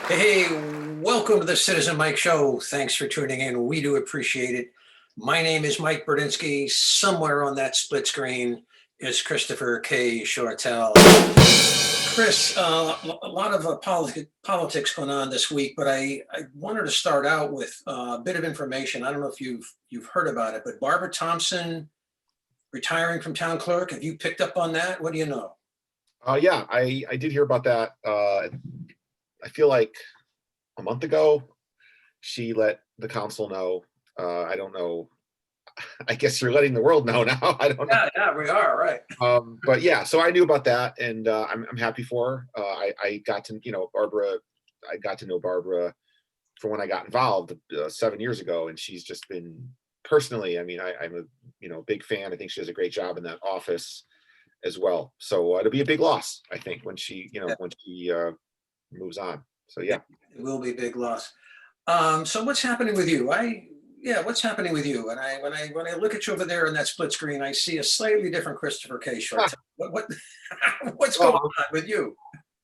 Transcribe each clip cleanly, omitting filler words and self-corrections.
Hey, welcome to the Citizen Mike Show. Thanks for tuning in. We do appreciate it. My name is Mike Berdinsky. Somewhere on that split screen is Christopher K. Shortell. Chris, a lot of politics going on this week, but I wanted to start out with a bit of information. I don't know if you've heard about it, but Barbara Thompson retiring from town clerk. Have you picked up on that? What do you know? Yeah, I did hear about that. I feel like a month ago, she let the council know. I don't know. I guess you're letting the world know now. I don't know. Yeah, we are, right. But yeah, so I knew about that, and I'm happy for her. I got to Barbara. I got to know Barbara from when I got involved 7 years ago, and she's just been personally. I mean, I'm a big fan. I think she does a great job in that office as well. So it'll be a big loss, I think, when she moves on. So yeah. It will be a big loss. So what's happening with you? What's happening with you? And when I look at you over there on that split screen, I see a slightly different Christopher K. Short. What what's going Well, on with you?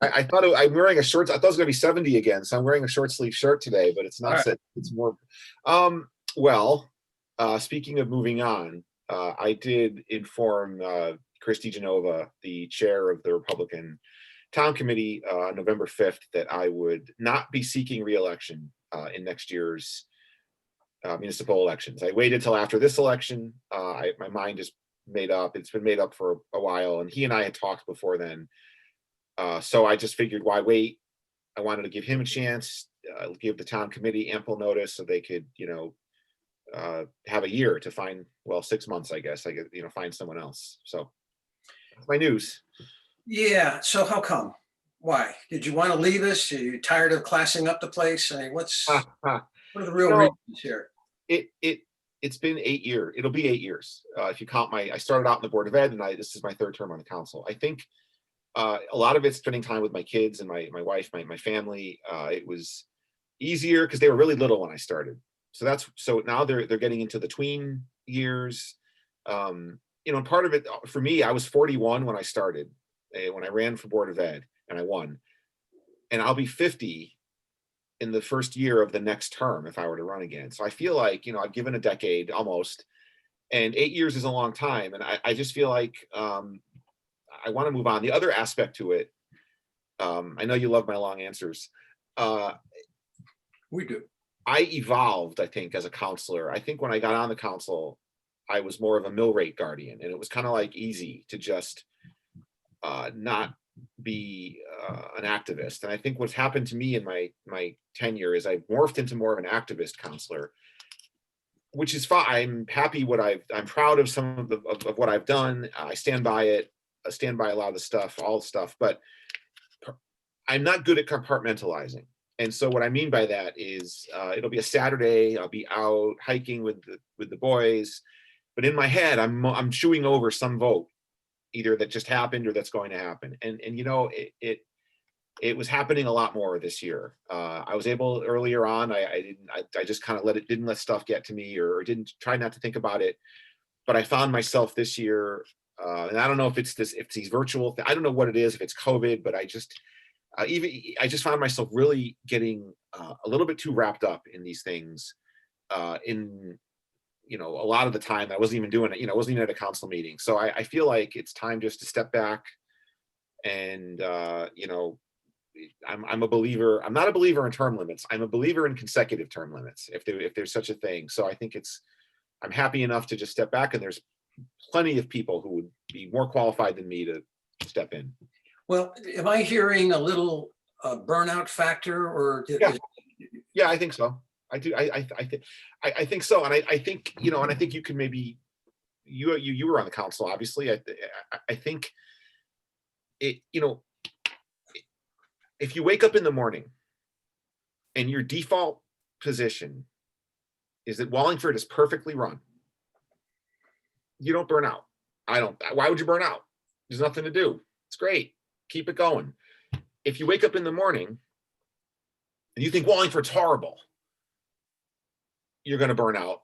I thought I'm wearing a short. I thought it was going to be 70 again, so I'm wearing a short sleeve shirt today, but it's All not. right. It's more. Well, speaking of moving on, I did inform Christy Genova, the chair of the Republican Town Committee, November 5th, that I would not be seeking re-election in next year's municipal elections. I waited till after this election. My mind is made up. It's been made up for a while, and he and I had talked before then. So I just figured, why wait? I wanted to give him a chance, give the town committee ample notice so they could, have a year to find, 6 months, I guess. I could, find someone else. So that's my news. Yeah. So how come? Why? Did you want to leave us? Are you tired of classing up the place? I mean, what are the real No, reasons here? it's been 8 years. It'll be 8 years if you count I started out in the board of ed, and this is my third term on the council. I think a lot of it's spending time with my kids and my wife, my family. It was easier because they were really little when I started. So now they're getting into the tween years. And part of it for me, I was 41 when I started, when I ran for board of ed, and I won. And I'll be 50 in the first year of the next term if I were to run again. So I feel like, I've given a decade almost, and 8 years is a long time. And I just feel like I want to move on. The other aspect to it, I know you love my long answers. We do. I evolved, I think, as a counselor. I think when I got on the council, I was more of a mill rate guardian, and it was kind of like easy to just not be an activist. And I think what's happened to me in my tenure is I've morphed into more of an activist counselor, which is fine. I'm happy I'm proud of some of what I've done. I stand by it. I stand by a lot of the stuff, all the stuff, but I'm not good at compartmentalizing. And so what I mean by that is it'll be a Saturday. I'll be out hiking with the boys, but in my head, I'm chewing over some vote, either that just happened or that's going to happen. And it was happening a lot more this year. I was able earlier on. I just kind of didn't let stuff get to me, or didn't try not to think about it. But I found myself this year, and I don't know if it's these virtual. I don't know what it is, if it's COVID, but I just found myself really getting a little bit too wrapped up in these things. In a lot of the time, I wasn't even doing it. I wasn't even at a council meeting. So I feel like it's time just to step back. And I'm a believer. I'm not a believer in term limits. I'm a believer in consecutive term limits, if there's such a thing. So I think I'm happy enough to just step back, and there's plenty of people who would be more qualified than me to step in. Well, am I hearing a little burnout factor, or Yeah, I think so. I do. I think so. And I think, and I think you can maybe, you were on the council, obviously. I think it, if you wake up in the morning and your default position is that Wallingford is perfectly run, you don't burn out. I don't. Why would you burn out? There's nothing to do. It's great. Keep it going. If you wake up in the morning and you think Wallingford's horrible, you're going to burn out.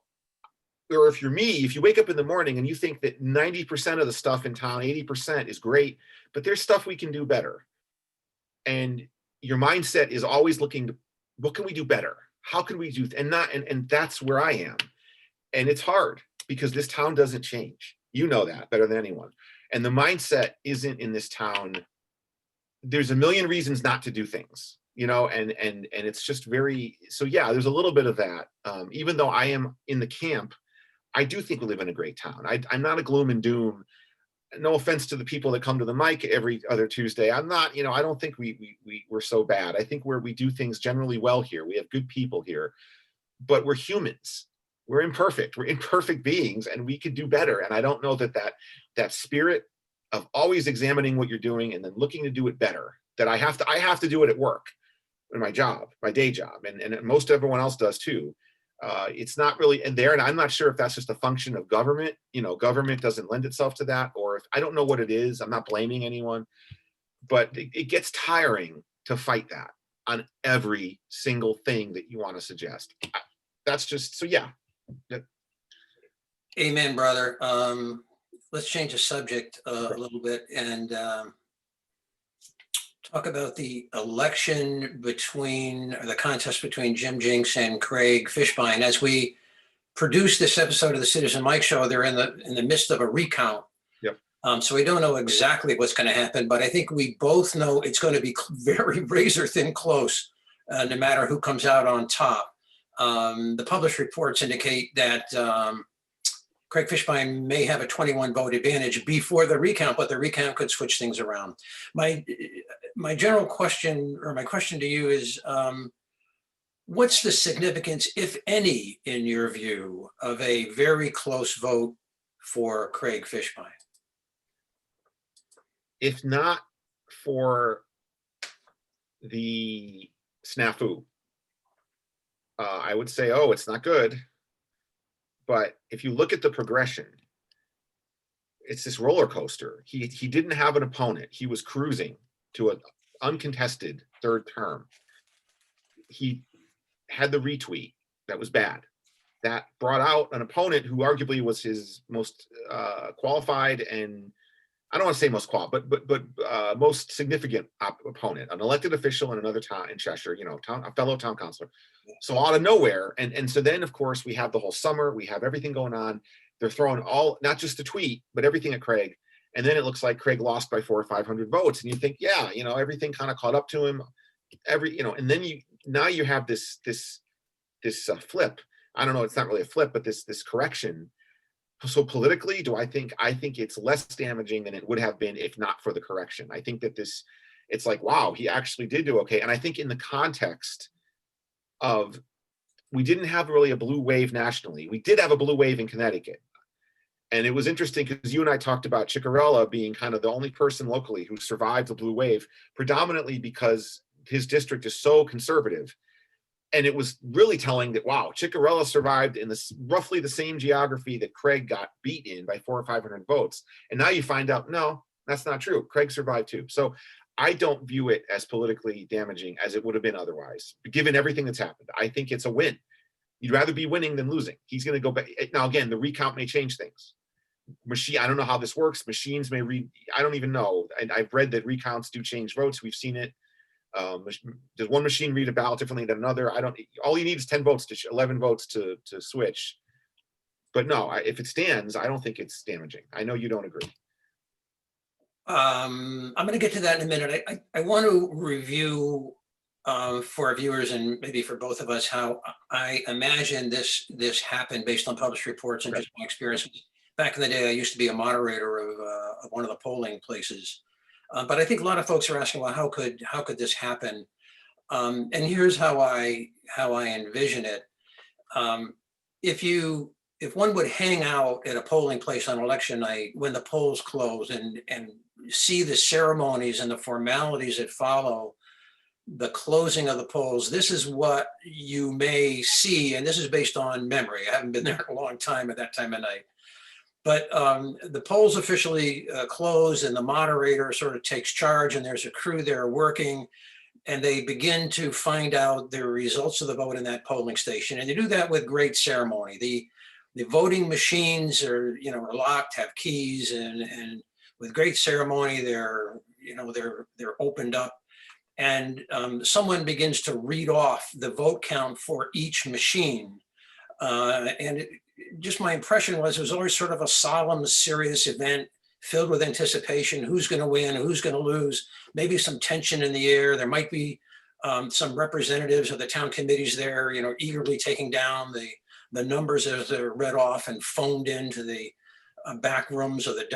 Or if you're me, if you wake up in the morning and you think that 90% of the stuff in town, 80% is great, but there's stuff we can do better. And your mindset is always looking to, what can we do better? How can we do, and that's where I am. And it's hard because this town doesn't change. You know that better than anyone. And the mindset isn't in this town. There's a million reasons not to do things, and it's just very, so yeah, there's a little bit of that. Even though I am in the camp, I do think we live in a great town. I'm not a gloom and doom. No offense to the people that come to the mic every other Tuesday. I'm not, I don't think we're so bad. I think we do things generally well here. We have good people here, but we're humans. We're imperfect. We're imperfect beings, and we could do better. And I don't know that spirit of always examining what you're doing and then looking to do it better, that I have to do it at work, in my job, my day job, and most everyone else does too. It's not really in there, and I'm not sure if that's just a function of government. Government doesn't lend itself to that, or if I don't know what it is. I'm not blaming anyone, but it gets tiring to fight that on every single thing that you want to suggest. That's just, so yeah. Amen, brother. Let's change the subject a little bit and talk about the election or the contest between Jim Jinx and Craig Fishbein. As we produce this episode of the Citizen Mike Show, they're in the midst of a recount. Yep. So we don't know exactly what's going to happen, but I think we both know it's going to be very razor thin close, no matter who comes out on top. The published reports indicate that Craig Fishbein may have a 21 vote advantage before the recount, but the recount could switch things around. My general question, or my question to you is, what's the significance, if any, in your view, of a very close vote for Craig Fishbein? If not for the snafu, I would say, oh, it's not good. But if you look at the progression, it's this roller coaster. He didn't have an opponent. He was cruising to an uncontested third term. He had the retweet that was bad. That brought out an opponent who arguably was his most qualified, and I don't want to say most qualified, but most significant opponent, an elected official in another town in Cheshire, a fellow town councilor. So out of nowhere, and so then of course we have the whole summer, we have everything going on. They're throwing not just the tweet, but everything at Craig. And then it looks like Craig lost by 400 or 500 votes. And you think, yeah, everything kind of caught up to him. And then you have this flip. I don't know, it's not really a flip, but this correction. So politically, I think it's less damaging than it would have been if not for the correction. I think that it's like, wow, he actually did do okay. And I think in the context of, we didn't have really a blue wave nationally. We did have a blue wave in Connecticut. And it was interesting because you and I talked about Ciccarella being kind of the only person locally who survived the blue wave, predominantly because his district is so conservative. And it was really telling that, wow, Ciccarella survived in roughly the same geography that Craig got beat in by 400 or 500 votes. And now you find out, no, that's not true. Craig survived too. So I don't view it as politically damaging as it would have been otherwise, given everything that's happened. I think it's a win. You'd rather be winning than losing. He's going to go back. Now, again, the recount may change things. I don't know how this works. Machines may read. I don't even know. And I've read that recounts do change votes. We've seen it. Does one machine read a ballot differently than another? All you need is 11 votes to switch. But no, if it stands, I don't think it's damaging. I know you don't agree. I'm going to get to that in a minute. I want to review for our viewers and maybe for both of us how I imagine this happened based on published reports and just my experience. Back in the day, I used to be a moderator of one of the polling places. But I think a lot of folks are asking, well, how could this happen? And here's how I envision it. If one would hang out at a polling place on election night when the polls close and see the ceremonies and the formalities that follow the closing of the polls, this is what you may see. And this is based on memory. I haven't been there in a long time at that time of night. But the polls officially close and the moderator sort of takes charge and there's a crew there working and they begin to find out the results of the vote in that polling station. And they do that with great ceremony. The voting machines are locked, have keys, and with great ceremony, they're opened up. and someone begins to read off the vote count for each machine. Just my impression was it was always sort of a solemn, serious event filled with anticipation. Who's going to win? Who's going to lose? Maybe some tension in the air. There might be some representatives of the town committees there, eagerly taking down the numbers as they're read off and phoned into the back rooms of the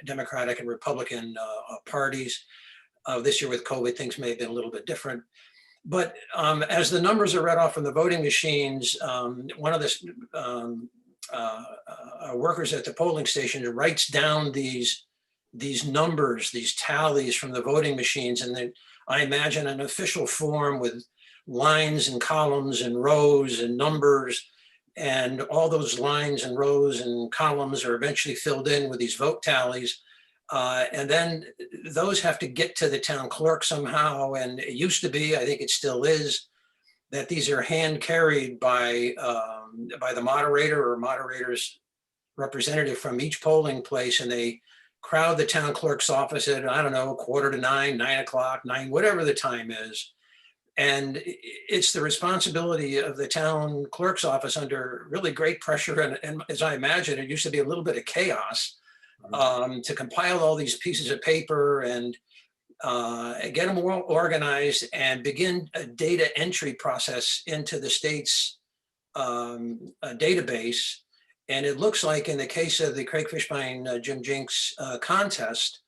Democratic and Republican parties. This year with COVID, things may have been a little bit different. But as the numbers are read off from the voting machines, one of the workers at the polling station writes down these numbers, these tallies from the voting machines, and then I imagine an official form with lines and columns and rows and numbers, and all those lines and rows and columns are eventually filled in with these vote tallies. And then those have to get to the town clerk somehow. And it used to be, I think it still is, that these are hand carried by the moderator or moderator's representative from each polling place, and they crowd the town clerk's office at, I don't know, 8:45, 9 o'clock, 9, whatever the time is. And it's the responsibility of the town clerk's office under really great pressure. And as I imagine, it used to be a little bit of chaos to compile all these pieces of paper and get them all organized and begin a data entry process into the state's database. And it looks like in the case of the Craig Fishbein Jim Jinx contest,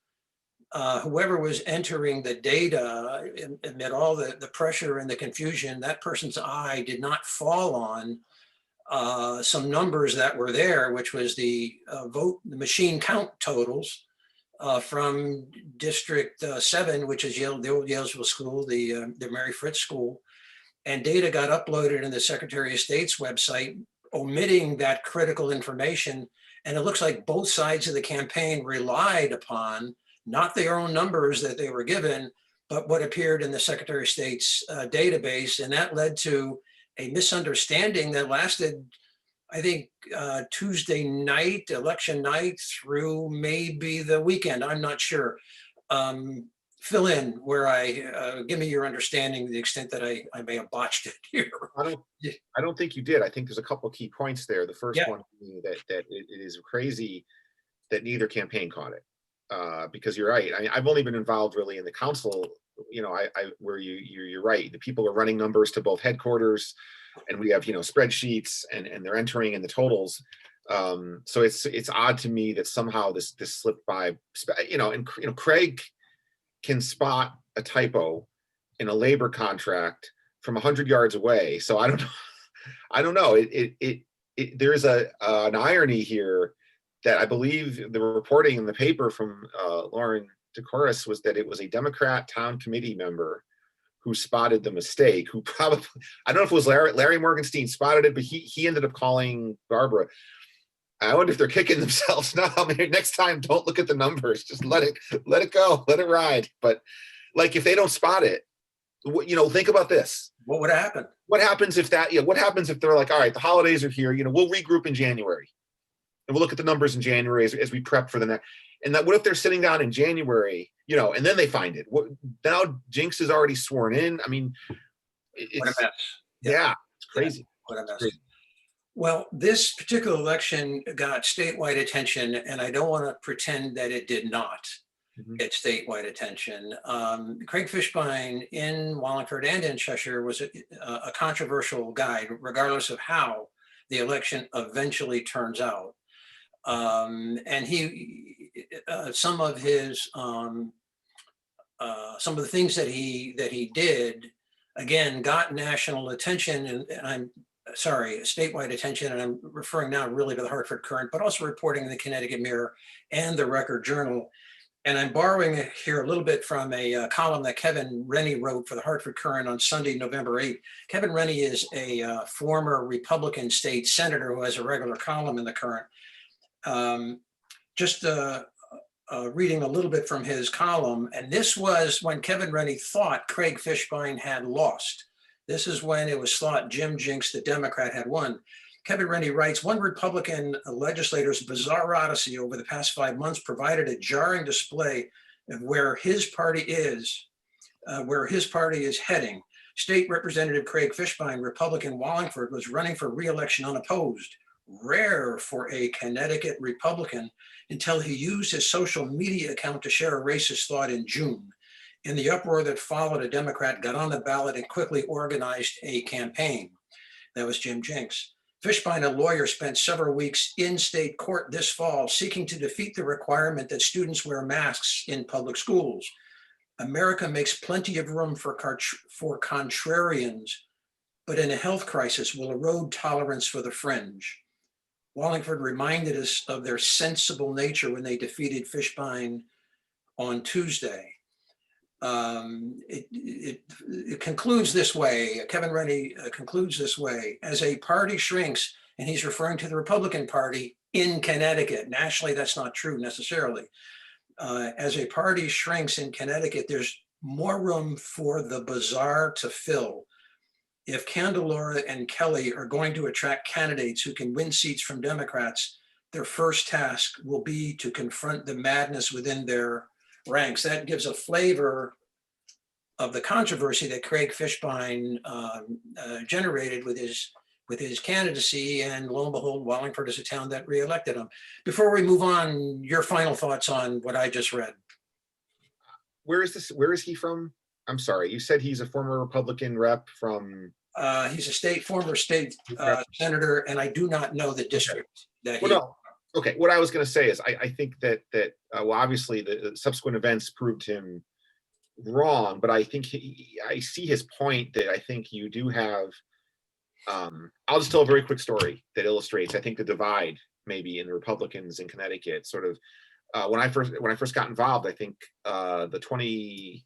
whoever was entering the data amid all the pressure and the confusion, that person's eye did not fall on some numbers that were there, which was the the machine count totals from District 7, which is the old Yalesville School, the Mary Fritz School. And data got uploaded in the Secretary of State's website, omitting that critical information. And it looks like both sides of the campaign relied upon not their own numbers that they were given, but what appeared in the Secretary of State's database. And that led to a misunderstanding that lasted, I think, Tuesday night, election night, through maybe the weekend. I'm not sure. Fill in where give me your understanding, the extent that I may have botched it here. I don't think you did. I think there's a couple of key points there. The first one being that it is crazy that neither campaign caught it. Because you're right. I've only been involved really in the council, where you're right. The people are running numbers to both headquarters, and we have, spreadsheets and they're entering in the totals. So it's odd to me that somehow this slipped by, and Craig can spot a typo in a labor contract from 100 yards away. So I don't know. There is an irony here that I believe the reporting in the paper from Lauren DeCoris was that it was a Democrat town committee member who spotted the mistake, who probably, I don't know if it was Larry Morgenstein spotted it, but he ended up calling Barbara. I wonder if they're kicking themselves now. Next time, don't look at the numbers. Just let it go, let it ride. But like, if they don't spot it, think about this. What would happen? What happens if what happens if they're like, all right, the holidays are here, we'll regroup in January. And we'll look at the numbers in January as we prep for the next. And that, what if they're sitting down in January, and then they find it? Now Jinx is already sworn in. I mean, it's, what a mess. Yeah, it's crazy. Yeah, what a mess. Crazy. Well, this particular election got statewide attention, and I don't want to pretend that it did not get statewide attention. Craig Fishbein in Wallingford and in Cheshire was a controversial guy, regardless of how the election eventually turns out. And some of the things that he did, again, got national attention, and I'm sorry, statewide attention, and I'm referring now really to the Hartford Courant, but also reporting in the Connecticut Mirror and the Record Journal. And I'm borrowing here a little bit from a column that Kevin Rennie wrote for the Hartford Courant on Sunday, November 8th. Kevin Rennie is a former Republican state senator who has a regular column in the Courant. Just reading a little bit from his column, and this was when Kevin Rennie thought Craig Fishbein had lost. This is when it was thought Jim Jinx, the Democrat, had won. Kevin Rennie writes, one Republican legislator's bizarre odyssey over the past 5 months provided a jarring display of where his party is where his party is heading. State Representative Craig Fishbein, Republican Wallingford, was running for re-election unopposed, rare for a Connecticut Republican, until he used his social media account to share a racist thought in June. In the uproar that followed, a Democrat got on the ballot and quickly organized a campaign. That was Jim Jinx. Fishbein, a lawyer, spent several weeks in state court this fall seeking to defeat the requirement that students wear masks in public schools. America makes plenty of room for contrarians, but in a health crisis will erode tolerance for the fringe. Wallingford reminded us of their sensible nature when they defeated Fishbein on Tuesday. It concludes this way. Kevin Rennie concludes this way: as a party shrinks, and he's referring to the Republican Party in Connecticut. Nationally, that's not true necessarily. As a party shrinks in Connecticut, there's more room for the bazaar to fill. If Candelora and Kelly are going to attract candidates who can win seats from Democrats, their first task will be to confront the madness within their ranks. That gives a flavor of the controversy that Craig Fishbein generated with his candidacy, and lo and behold, Wallingford is a town that reelected him. Before we move on, your final thoughts on what I just read. Where is he from? I'm sorry, you said he's a former Republican rep from. He's a former state senator, and I do not know the district that he. Well, no. Okay, what I was going to say is I think that well, obviously the subsequent events proved him wrong, but I think I see his point that I think you do have. I'll just tell a very quick story that illustrates, I think, the divide maybe in the Republicans in Connecticut. Sort of when I first got involved, I think I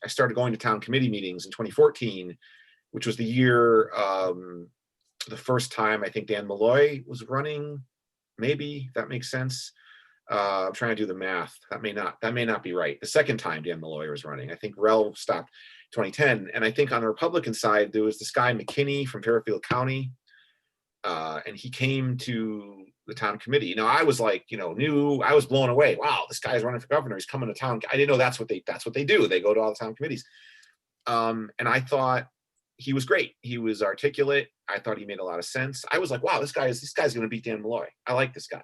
started going to town committee meetings in 2014, which was the year the first time I think Dan Malloy was running. Maybe that makes sense. I'm trying to do the math. That may not be right. The second time Dan Malloy was running, I think Rel stopped 2010. And I think on the Republican side, there was this guy McKinney from Fairfield County. And he came to the town committee. Now I was like, I was blown away. Wow, this guy's running for governor. He's coming to town. I didn't know that's what they do. They go to all the town committees. And I thought he was great. He was articulate. I thought he made a lot of sense. I was like, wow, this guy's going to beat Dan Malloy. I like this guy.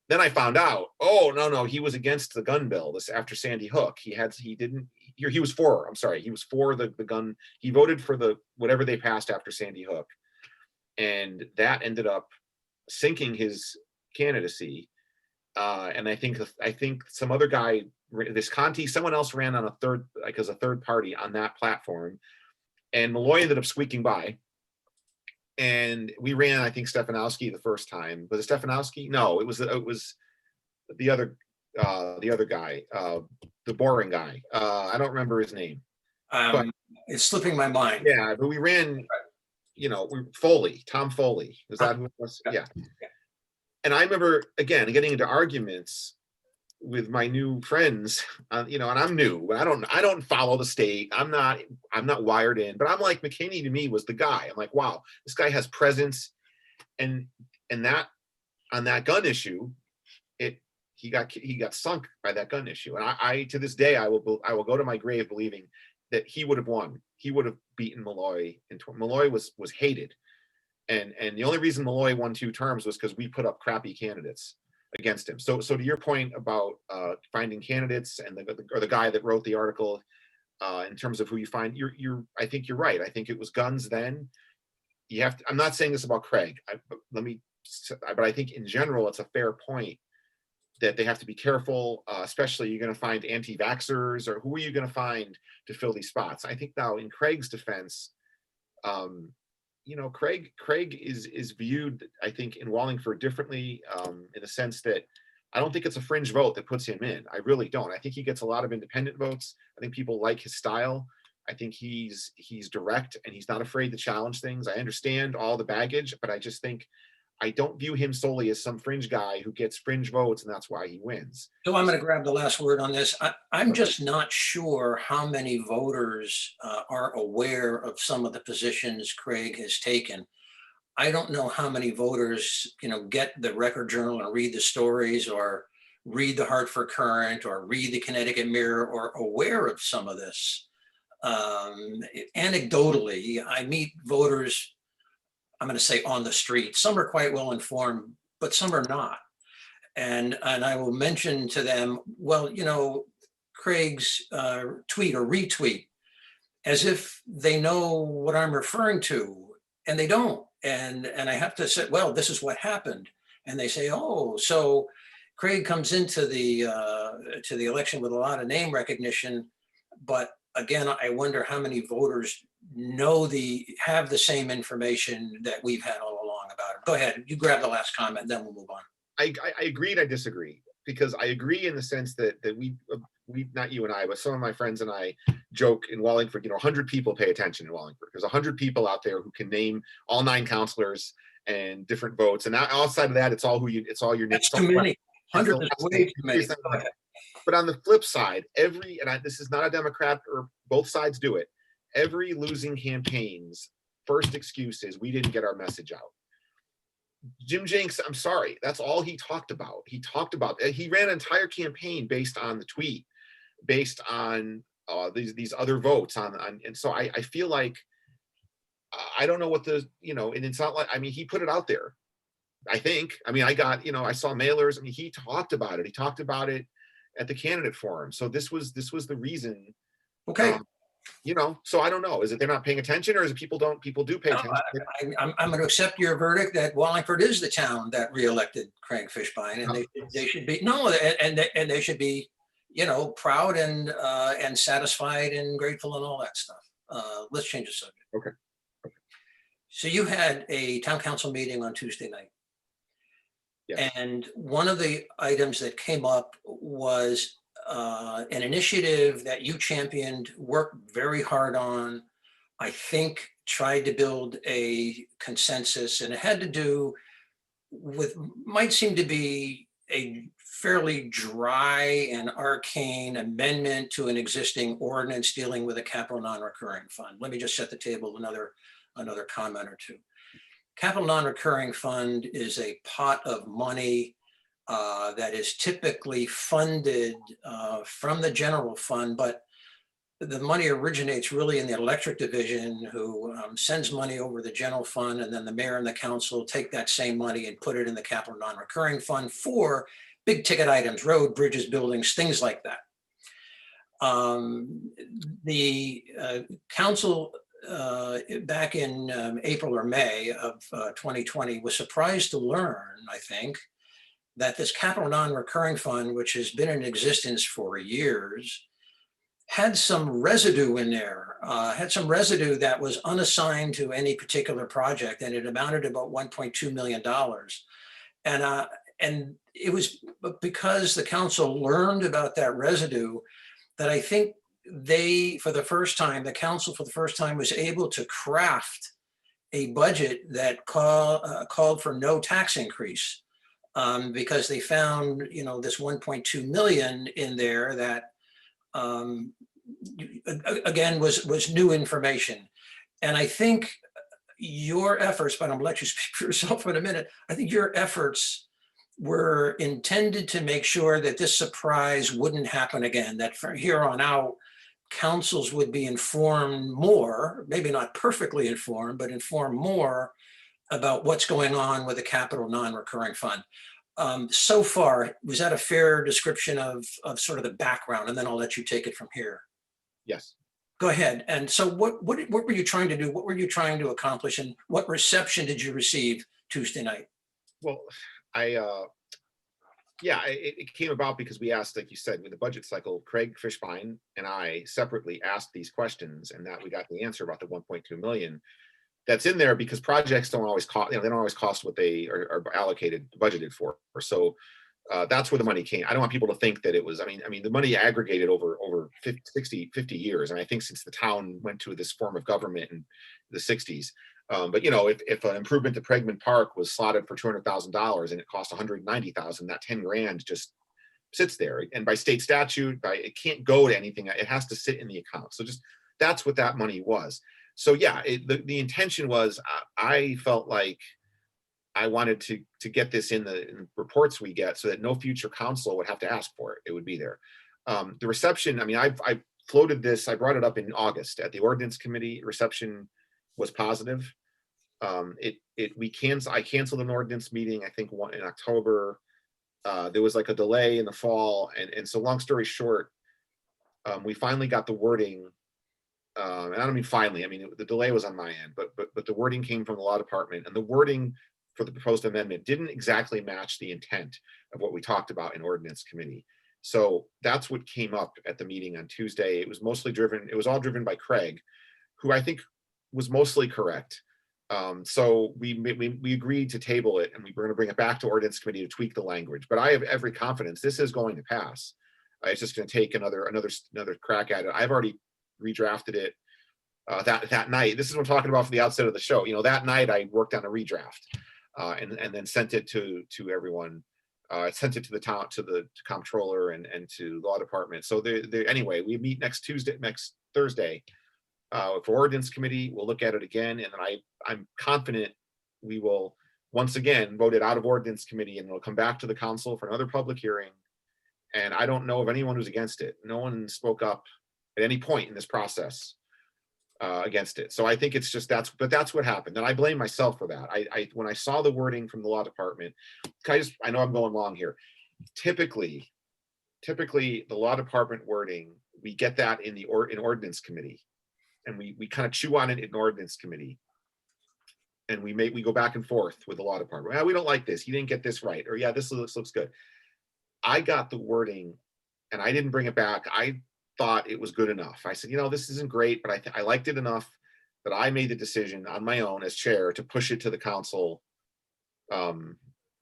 Then I found out, oh, no, he was against the gun bill this after Sandy Hook. He was for the gun. He voted for whatever they passed after Sandy Hook. And that ended up sinking his candidacy. And I think some other guy, Visconti, someone else ran on as a third party on that platform. And Malloy ended up squeaking by. And we ran, I think, Stefanowski the first time. Was it Stefanowski? No, it was the other guy, the boring guy. I don't remember his name. But it's slipping my mind. Yeah, but we ran, Tom Foley. Is that who it was? Yeah. And I remember, again, getting into arguments with my new friends, and I'm new, but I don't follow the state. I'm not wired in, but I'm like, McKinney to me was the guy. I'm like, wow, this guy has presence, and that on that gun issue, he got sunk by that gun issue. And I to this day, I will go to my grave believing that he would have won. He would have beaten Malloy, and Malloy was hated, and the only reason Malloy won 2 terms was because we put up crappy candidates against him. So to your point about finding candidates and the guy that wrote the article in terms of who you find, I think you're right. I think it was guns then. You have to, I'm not saying this about Craig, but I think in general it's a fair point that they have to be careful, especially you're going to find anti-vaxxers, or who are you going to find to fill these spots? I think now in Craig's defense, Craig is viewed, I think, in Wallingford differently, in the sense that I don't think it's a fringe vote that puts him in. I really don't. I think he gets a lot of independent votes. I think people like his style. I think he's direct and he's not afraid to challenge things. I understand all the baggage, but I just think I don't view him solely as some fringe guy who gets fringe votes and that's why he wins. So I'm going to grab the last word on this. I'm just not sure how many voters are aware of some of the positions Craig has taken. I don't know how many voters, get the Record Journal and read the stories, or read the Hartford Courant, or read the Connecticut Mirror, or aware of some of this. Anecdotally, I meet voters, I'm going to say on the street. Some are quite well informed, but some are not. And I will mention to them, well, Craig's tweet or retweet, as if they know what I'm referring to, and they don't. And I have to say, well, this is what happened. And they say, oh, so Craig comes into the election with a lot of name recognition, but again, I wonder how many voters have the same information that we've had all along about him. Go ahead, you grab the last comment, then we'll move on. I agree and I disagree, because I agree in the sense that we not you and I, but some of my friends and I joke in Wallingford, 100 people pay attention in Wallingford. There's 100 people out there who can name all 9 counselors and different votes, and outside of that, it's all your name. That's too many. 100 is way too many. But on the flip side, this is not a Democrat, or both sides do it. Every losing campaign's first excuse is we didn't get our message out. Jim Jinx, I'm sorry, that's all he talked about. He ran an entire campaign based on the tweet, based on these other votes and so I feel like I don't know what and it's not like, he put it out there. I saw mailers. He talked about it. He talked about it at the candidate forum. So this was the reason. Okay. So I don't know. Is it they're not paying attention, or is it people do pay attention? I'm going to accept your verdict that Wallingford is the town that reelected Craig Fishbein, and they should be and they should be, proud and satisfied and grateful and all that stuff. Let's change the subject. Okay. So you had a town council meeting on Tuesday night. Yes. And one of the items that came up was an initiative that you championed, worked very hard on, I think tried to build a consensus, and it had to do with, might seem to be a fairly dry and arcane amendment to an existing ordinance dealing with a capital non-recurring fund. Let me just set the table, another comment or two. Capital non-recurring fund is a pot of money that is typically funded from the general fund, but the money originates really in the electric division, who sends money over the general fund, and then the mayor and the council take that same money and put it in the capital non-recurring fund for big ticket items, road, bridges, buildings, things like that. The council back in April or May of 2020 was surprised to learn, I think, that this capital non-recurring fund, which has been in existence for years, had some residue in there, had some residue that was unassigned to any particular project, and it amounted to about $1.2 million. And it was because the council learned about that residue that I think the council for the first time was able to craft a budget that called for no tax increase, because they found, this 1.2 million in there that, again, was new information. And I think your efforts, but I'm gonna let you speak for yourself in a minute. I think your efforts were intended to make sure that this surprise wouldn't happen again, that from here on out, councils would be informed more, maybe not perfectly informed, but informed more about what's going on with the capital non-recurring fund. So far, was that a fair description of sort of the background? And then I'll let you take it from here. Yes. Go ahead. And so what were you trying to do? What were you trying to accomplish? And what reception did you receive Tuesday night? Well, it came about because we asked, like you said, with the budget cycle, Craig Fishbein and I separately asked these questions, and that we got the answer about the 1.2 million. That's in there because projects don't always cost, they don't always cost what they are allocated, budgeted for. So that's where the money came. I don't want people to think that it was, the money aggregated over 50 years. And I think since the town went to this form of government in the 60s. But if an improvement to Pregman Park was slotted for $200,000 and it cost $190,000, that 10 grand just sits there. And by state statute, it can't go to anything. It has to sit in the account. So just that's what that money was. So yeah, the intention was, I felt like I wanted to get this in the reports we get so that no future council would have to ask for it. It would be there. The reception, floated this, I brought it up in August at the ordinance committee. Reception was positive. I canceled an ordinance meeting, I think one in October. There was like a delay in the fall. And so long story short, we finally got the wording. And I don't mean finally, I mean, the delay was on my end, but the wording came from the law department, and the wording for the proposed amendment didn't exactly match the intent of what we talked about in ordinance committee. So that's what came up at the meeting on Tuesday. It was all driven by Craig, who I think was mostly correct. So we agreed to table it, and we were going to bring it back to ordinance committee to tweak the language. But I have every confidence this is going to pass. It's just going to take another crack at it. I've already redrafted it that night. This is what I'm talking about from the outset of the show. That night I worked on a redraft and then sent it to everyone. I sent it to the comptroller and to the law department. So anyway, we meet next Thursday for ordinance committee. We'll look at it again, and then I'm confident we will once again vote it out of ordinance committee, and it'll come back to the council for another public hearing. And I don't know of anyone who's against it. No one spoke up at any point in this process against it. So I think it's just that's what happened. And I blame myself for that. When I saw the wording from the law department, I know I'm going long here. Typically the law department wording, we get that in ordinance committee, and we kind of chew on it in ordinance committee. And we go back and forth with the law department. Well, we don't like this. You didn't get this right. Or yeah, this looks good. I got the wording and I didn't bring it back. I thought it was good enough. I said, this isn't great, but I liked it enough that I made the decision on my own as chair to push it to the council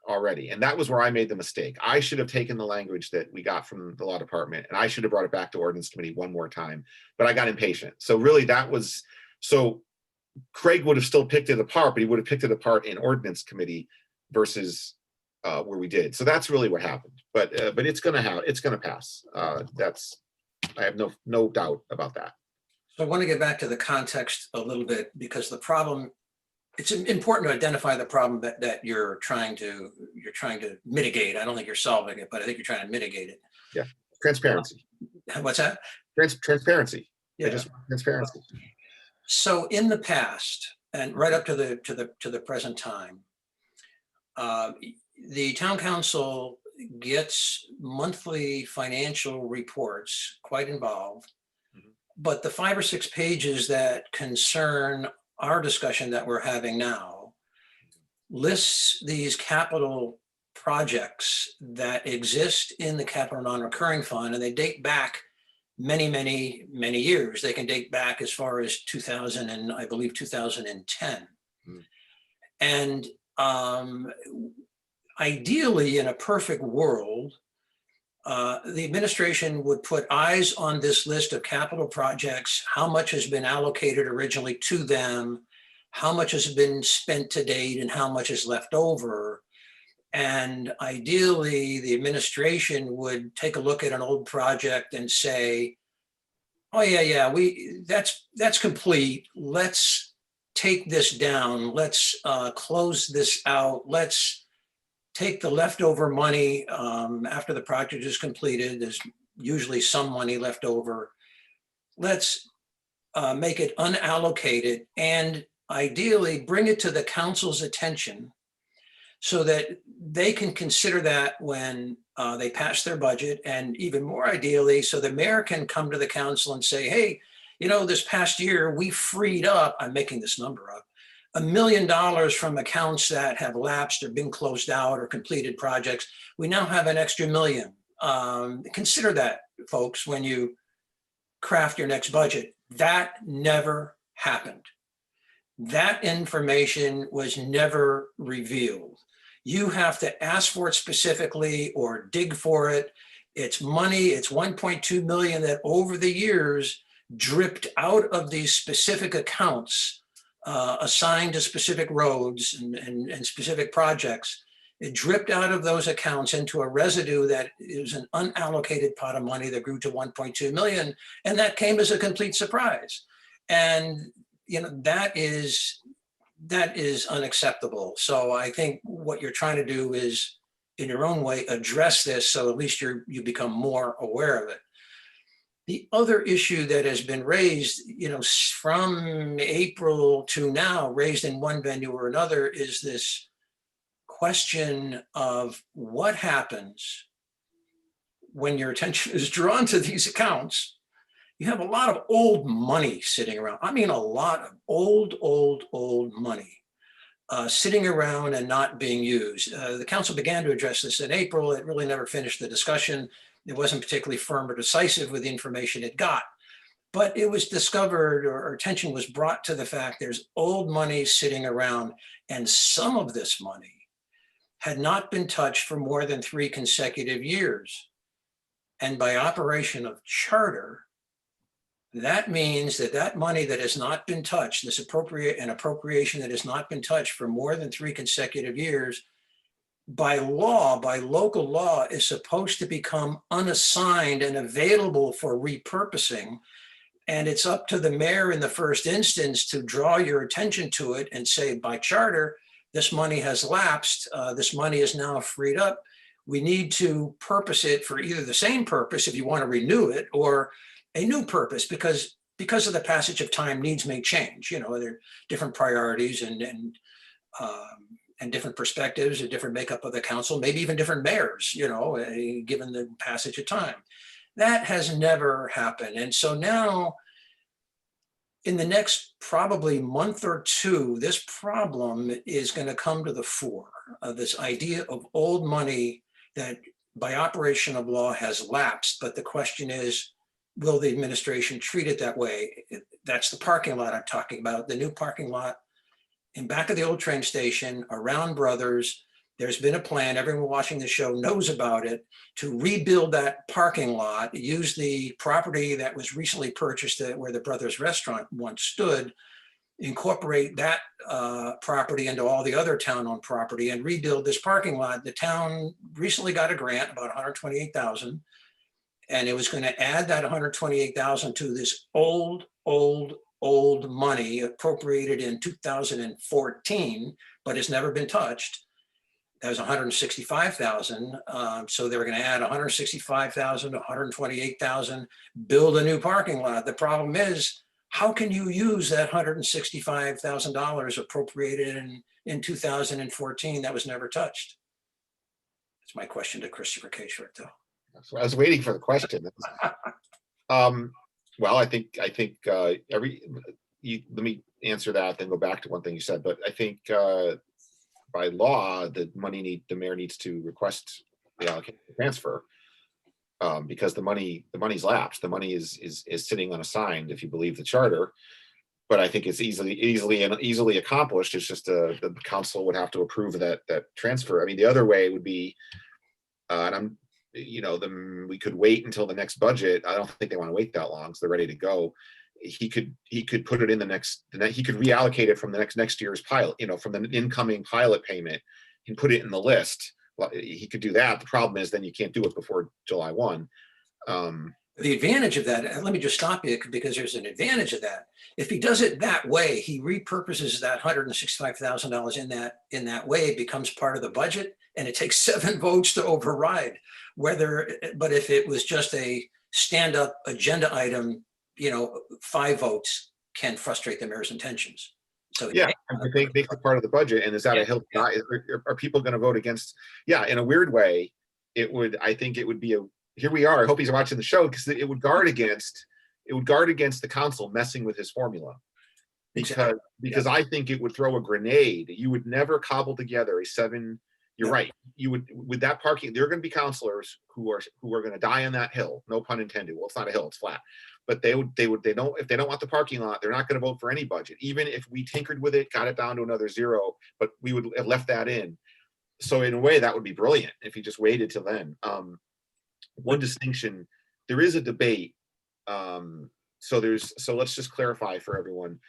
already. And that was where I made the mistake. I should have taken the language that we got from the law department, and I should have brought it back to ordinance committee one more time, but I got impatient. So really so Craig would have still picked it apart, but he would have picked it apart in ordinance committee versus where we did. So that's really what happened. But it's gonna pass. I have no doubt about that. So I want to get back to the context a little bit, because it's important to identify the problem that you're trying to mitigate. I don't think you're solving it, but I think you're trying to mitigate it. Yeah, transparency. What's that? Transparency. Yeah, just transparency. So in the past, and right up to the present time, the town council gets monthly financial reports, quite involved, but the 5 or 6 pages that concern our discussion that we're having now lists these capital projects that exist in the capital non-recurring fund, and they date back many, many, many years. They can date back as far as 2000 and I believe 2010. And ideally, in a perfect world, the administration would put eyes on this list of capital projects, how much has been allocated originally to them, how much has been spent to date, and how much is left over. And ideally, the administration would take a look at an old project and say, oh yeah, that's complete. Let's take this down. Let's close this out. Let's take the leftover money after the project is completed. There's usually some money left over. Let's make it unallocated, and ideally bring it to the council's attention so that they can consider that when they pass their budget, and even more ideally, so the mayor can come to the council and say, hey, this past year we freed up, I'm making this number up, $1 million from accounts that have lapsed or been closed out or completed projects. We now have an extra $1 million. Consider that, folks, when you craft your next budget. That never happened. That information was never revealed. You have to ask for it specifically or dig for it. It's money, it's 1.2 million that over the years dripped out of these specific accounts assigned to specific roads and specific projects. It dripped out of those accounts into a residue that is an unallocated pot of money that grew to 1.2 million. And that came as a complete surprise. And that is unacceptable. So I think what you're trying to do is, in your own way, address this, so at least you become more aware of it. The other issue that has been raised, from April to now, raised in one venue or another, is this question of what happens when your attention is drawn to these accounts. You have a lot of old money sitting around. I mean, a lot of old money sitting around and not being used. The council began to address this in April. It really never finished the discussion. It wasn't particularly firm or decisive with the information it got. But it was discovered, or attention was brought to the fact there's old money sitting around, and some of this money had not been touched for more than 3 consecutive years. And by operation of charter, that means that that money that has not been touched, this appropriation that has not been touched for more than 3 consecutive years, by law, by local law, is supposed to become unassigned and available for repurposing. And it's up to the mayor in the first instance to draw your attention to it and say, by charter, this money has lapsed. This money is now freed up. We need to purpose it for either the same purpose if you want to renew it, or a new purpose, because of the passage of time, needs may change. There are different priorities and different perspectives, a different makeup of the council, maybe even different mayors, given the passage of time. That has never happened. And so now, in the next probably month or two, this problem is going to come to the fore. This idea of old money that by operation of law has lapsed. But the question is, will the administration treat it that way? That's the parking lot I'm talking about, the new parking lot in back of the old train station around Brothers. There's been a plan, everyone watching the show knows about it, to rebuild that parking lot, use the property that was recently purchased where the Brothers restaurant once stood, incorporate that property into all the other town-owned property and rebuild this parking lot. The town recently got a grant, about $128,000, and it was going to add that $128,000 to this old money appropriated in 2014, but has never been touched. That was $165,000. So they were going to add $165,000 to $128,000, build a new parking lot. The problem is, how can you use that $165,000 appropriated in 2014 that was never touched? That's my question to Christopher K. Shortell. So I was waiting for the question. Well, I think let me answer that, then go back to one thing you said. But I think by law, the mayor needs to request the allocation transfer because the money's lapsed. The money is sitting unassigned, if you believe the charter. But I think it's easily accomplished. It's just the council would have to approve of that transfer. I mean, the other way would be, we could wait until the next budget. I don't think they want to wait that long, so they're ready to go. He could put it in he could reallocate it from the next year's pilot, from the incoming pilot payment, and put it in the list. He could do that. The problem is then you can't do it before July 1. The advantage of that, let me just stop you because there's an advantage of that. If he does it that way, he repurposes that $165,000 in that way, it becomes part of the budget, and it takes 7 votes to override. But if it was just a stand-up agenda item, 5 votes can frustrate the mayor's intentions. So yeah, they make it part of the budget, and is that a hill? Are people going to vote against? Yeah, in a weird way, I think it would be here we are. I hope he's watching the show, because it would guard against the council messing with his formula. Because I think it would throw a grenade. You would never cobble together a 7. You're right. You would, with that parking, there are going to be councilors who are going to die on that hill. No pun intended. Well, it's not a hill; it's flat. But they don't. If they don't want the parking lot, they're not going to vote for any budget, even if we tinkered with it, got it down to another 0. But we would have left that in. So in a way, that would be brilliant if you just waited till then. One distinction: there is a debate. So let's just clarify for everyone.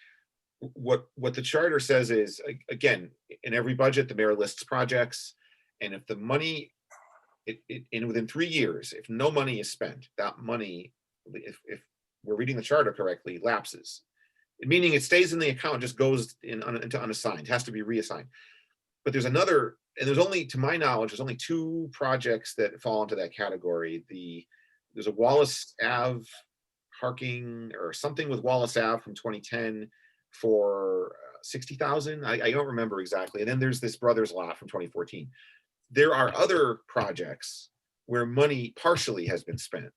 What the charter says is, again, in every budget, the mayor lists projects, and if the money, within 3 years, if no money is spent, that money, if we're reading the charter correctly, lapses. Meaning it stays in the account, just goes into unassigned, has to be reassigned. But there's another, and there's only, to my knowledge, there's only 2 projects that fall into that category. There's a Wallace Ave parking or something with Wallace Ave from 2010 for 60,000. I don't remember exactly. And then there's this Brothers lot from 2014. There are other projects where money partially has been spent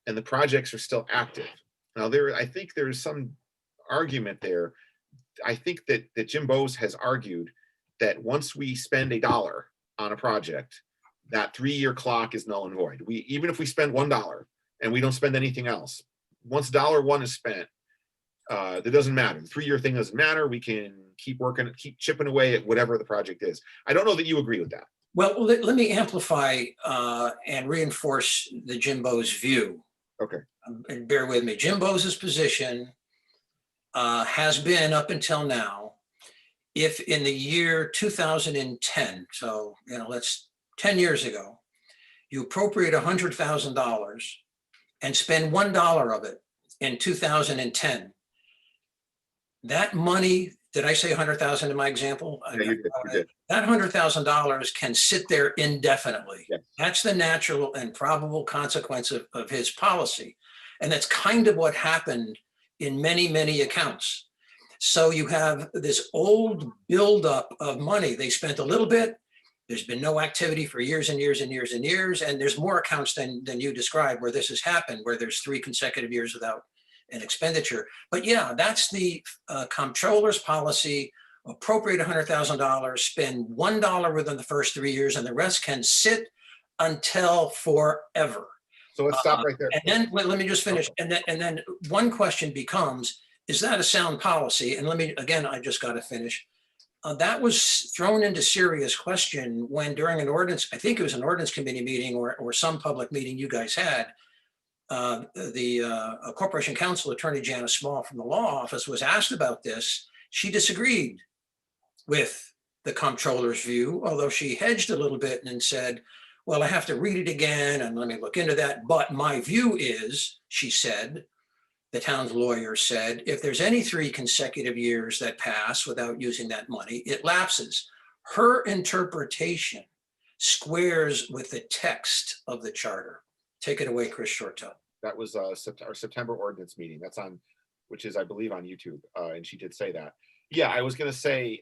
and the projects are still active. Now I think there's some argument there. I think that Jim Bowes has argued that once we spend $1 on a project, that 3-year clock is null and void. Even if we spend $1 and we don't spend anything else, once $1 is spent, that doesn't matter. The 3-year thing doesn't matter. We can keep working, keep chipping away at whatever the project is. I don't know that you agree with that. Well, let me amplify and reinforce the Jim Bowes view. Okay. And bear with me. Jim Bowes' position has been up until now, if in the year 2010, so let's 10 years ago, you appropriate $100,000 and spend $1 of it in 2010, that money, did I say 100,000 in my example? Yeah, you did. That $100,000 can sit there indefinitely. Yes. That's the natural and probable consequence of his policy. And that's kind of what happened in many, many accounts. So you have this old buildup of money. They spent a little bit. There's been no activity for years and years and years and years. And there's more accounts than you described where this has happened, where there's 3 consecutive years without an expenditure. But yeah, that's the comptroller's policy. Appropriate $100,000, spend $1 within the first 3 years, and the rest can sit until forever. So let's stop right there. And then let me just finish. Okay. And then one question becomes, is that a sound policy? And I just got to finish. That was thrown into serious question when during an ordinance, I think it was an ordinance committee meeting or some public meeting you guys had, the Corporation Counsel Attorney Janice Small from the law office was asked about this. She disagreed with the comptroller's view, although she hedged a little bit and said, well, I have to read it again and let me look into that. But my view is, she said, the town's lawyer said, if there's any 3 consecutive years that pass without using that money, it lapses. Her interpretation squares with the text of the charter. Take it away, Chris Shortell. That was our September ordinance meeting. That's on, which is, I believe, on YouTube. And she did say that. Yeah, I was going to say,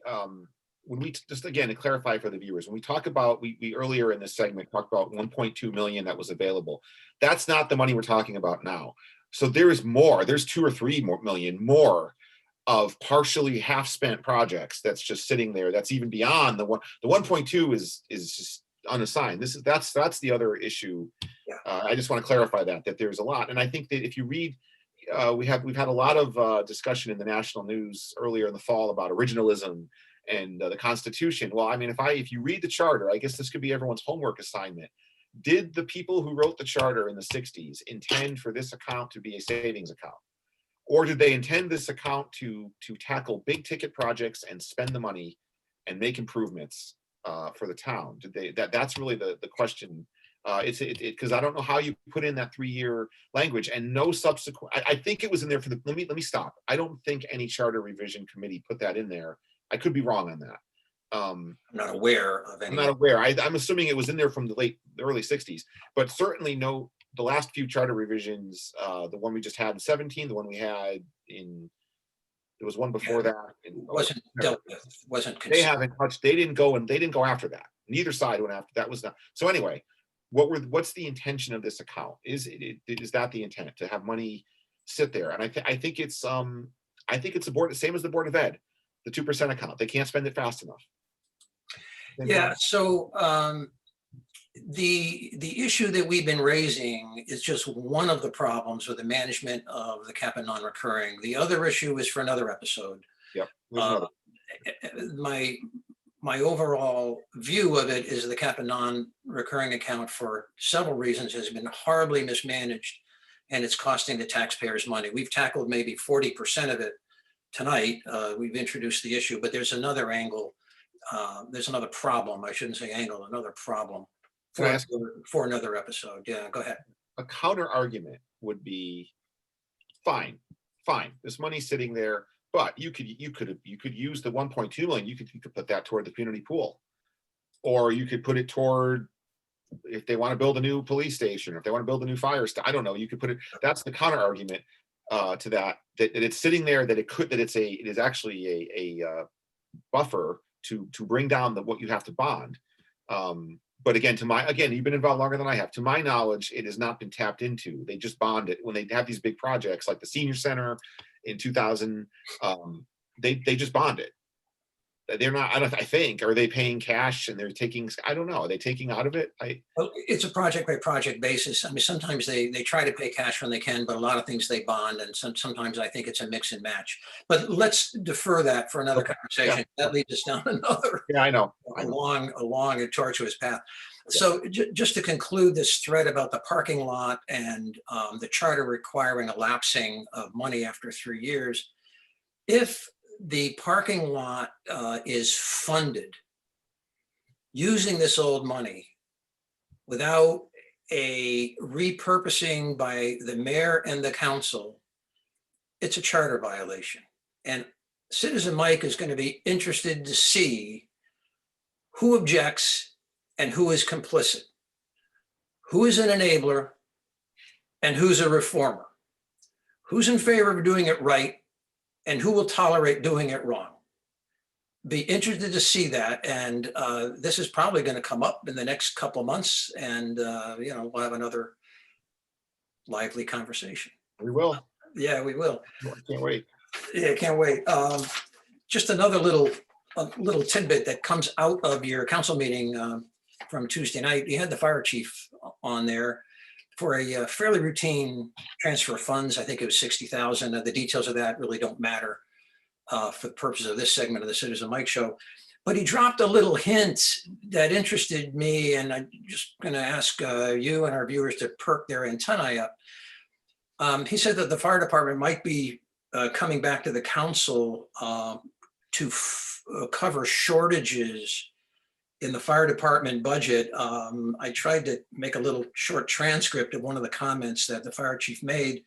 when we just again to clarify for the viewers, when we talk about we earlier in this segment talked about 1.2 million that was available. That's not the money we're talking about now. So there is more. There's 2 or 3 million more of partially half spent projects that's just sitting there. That's even beyond the 1.2 is just unassigned. That's the other issue. Yeah. I just want to clarify that there's a lot, and I think that if you read. We've had a lot of discussion in the national news earlier in the fall about originalism and the Constitution. Well, I mean, if you read the charter, I guess this could be everyone's homework assignment. Did the people who wrote the charter in the 60s intend for this account to be a savings account? Or did they intend this account to tackle big ticket projects and spend the money and make improvements for the town? Did they? That's really the question. Because I don't know how you put in that 3-year language and no subsequent. I think it was in there for the. Let me stop. I don't think any charter revision committee put that in there. I could be wrong on that. I'm not aware of any. I'm not aware. I'm assuming it was in there from the early 60s, but certainly no. The last few charter revisions, the one we just had in 17, the one we had in. There was one before that. Wasn't dealt with. Wasn't. They haven't touched. They didn't go after that. Neither side went after that. Was not. So anyway. What's the intention of this account? Is that the intent to have money sit there? And I think it's the board, same as the Board of Ed, the 2% account. They can't spend it fast enough. Yeah. So the issue that we've been raising is just one of the problems with the management of the cap and non-recurring. The other issue is for another episode. Yep. My overall view of it is the cap and non-recurring account for several reasons has been horribly mismanaged and it's costing the taxpayers money. We've tackled maybe 40% of it tonight. We've introduced the issue, but there's another angle. There's another problem. I shouldn't say angle, another problem for another episode. Yeah, go ahead. A counter argument would be fine. This money's sitting there. But you could use the 1.2 million. You could put that toward the community pool, or you could put it toward if they want to build a new police station, or if they want to build a new fire station, I don't know, you could put it, that's the counter argument to that it's sitting there, that it is actually a buffer to bring down what you have to bond. But again, you've been involved longer than I have. To my knowledge, it has not been tapped into. They just bond it when they have these big projects like the senior center in 2000. They just bond it. They're not, I think, are they paying cash and they're taking, I don't know, are they taking out of it? Well, it's a project by project basis. I mean, sometimes they try to pay cash when they can, but a lot of things they bond, and sometimes I think it's a mix and match. But let's defer that for another Okay. conversation. That leads us down another Yeah, I know. along a tortuous path. So just to conclude this thread about the parking lot and the charter requiring a lapsing of money after 3 years, if the parking lot is funded using this old money without a repurposing by the mayor and the council, it's a charter violation. And Citizen Mike is going to be interested to see who objects and who is complicit, who is an enabler and who's a reformer, who's in favor of doing it right and who will tolerate doing it wrong. Be interested to see that. And this is probably going to come up in the next couple of months, and we'll have another lively conversation. We will. Yeah, we will. Can't wait. Yeah, can't wait. Just another little tidbit that comes out of your council meeting from Tuesday night. You had the fire chief on there for a fairly routine transfer of funds. I think it was 60,000. The details of that really don't matter for the purpose of this segment of the Citizen Mike Show. But he dropped a little hint that interested me, and I'm just going to ask you and our viewers to perk their antennae up. He said that the fire department might be coming back to the council to cover shortages in the fire department budget. I tried to make a little short transcript of one of the comments that the fire chief made,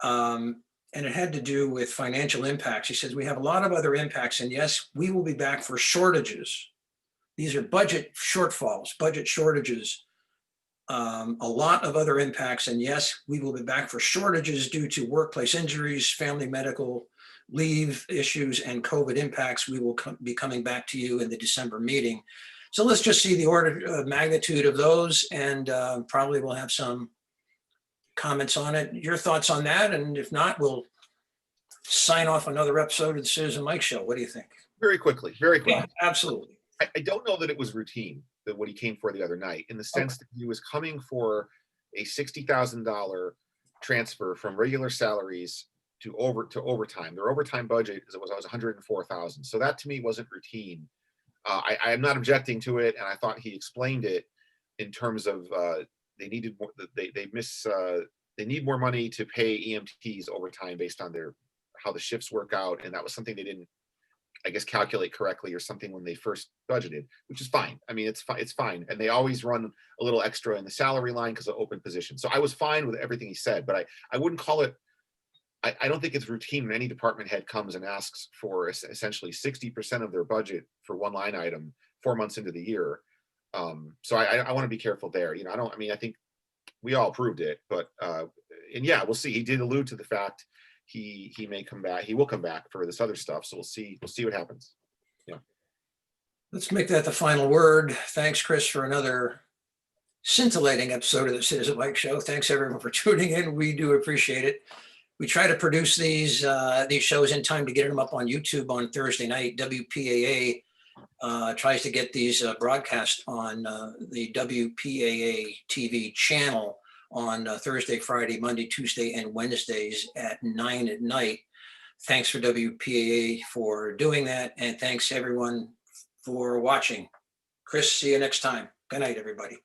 and it had to do with financial impacts. He says, we have a lot of other impacts, and yes, we will be back for shortages. These are budget shortfalls, budget shortages. A lot of other impacts, and yes, we will be back for shortages due to workplace injuries, family medical leave issues, and COVID impacts. We will be coming back to you in the December meeting. So let's just see the order of magnitude of those, and probably we'll have some comments on it. Your thoughts on that? And if not, we'll sign off another episode of the Citizen Mike Show. What do you think? Very quickly. Yeah, absolutely. I don't know that it was routine, that what he came for the other night, in the sense that he was coming for a $60,000 transfer from regular salaries to overtime. Their overtime budget was 104,000. So that to me wasn't routine. I'm not objecting to it, and I thought he explained it in terms of they needed more. They need more money to pay EMTs overtime based on how the shifts work out, and that was something they didn't, I guess, calculate correctly or something when they first budgeted, which is fine. I mean, it's fine. And they always run a little extra in the salary line because of open positions. So I was fine with everything he said, but I wouldn't call it, I don't think it's routine when any department head comes and asks for essentially 60% of their budget for one line item 4 months into the year. So I want to be careful there. I think we all approved it, but, and yeah, we'll see. He did allude to the fact he may come back. He will come back for this other stuff. So we'll see what happens. Yeah. Let's make that the final word. Thanks, Chris, for another scintillating episode of the Citizen Mike Show. Thanks everyone for tuning in. We do appreciate it. We try to produce these shows in time to get them up on YouTube on Thursday night. WPAA tries to get these broadcast on the WPAA TV channel on Thursday, Friday, Monday, Tuesday, and Wednesdays at 9 at night. Thanks for WPAA for doing that. And thanks everyone for watching. Chris, see you next time. Good night, everybody.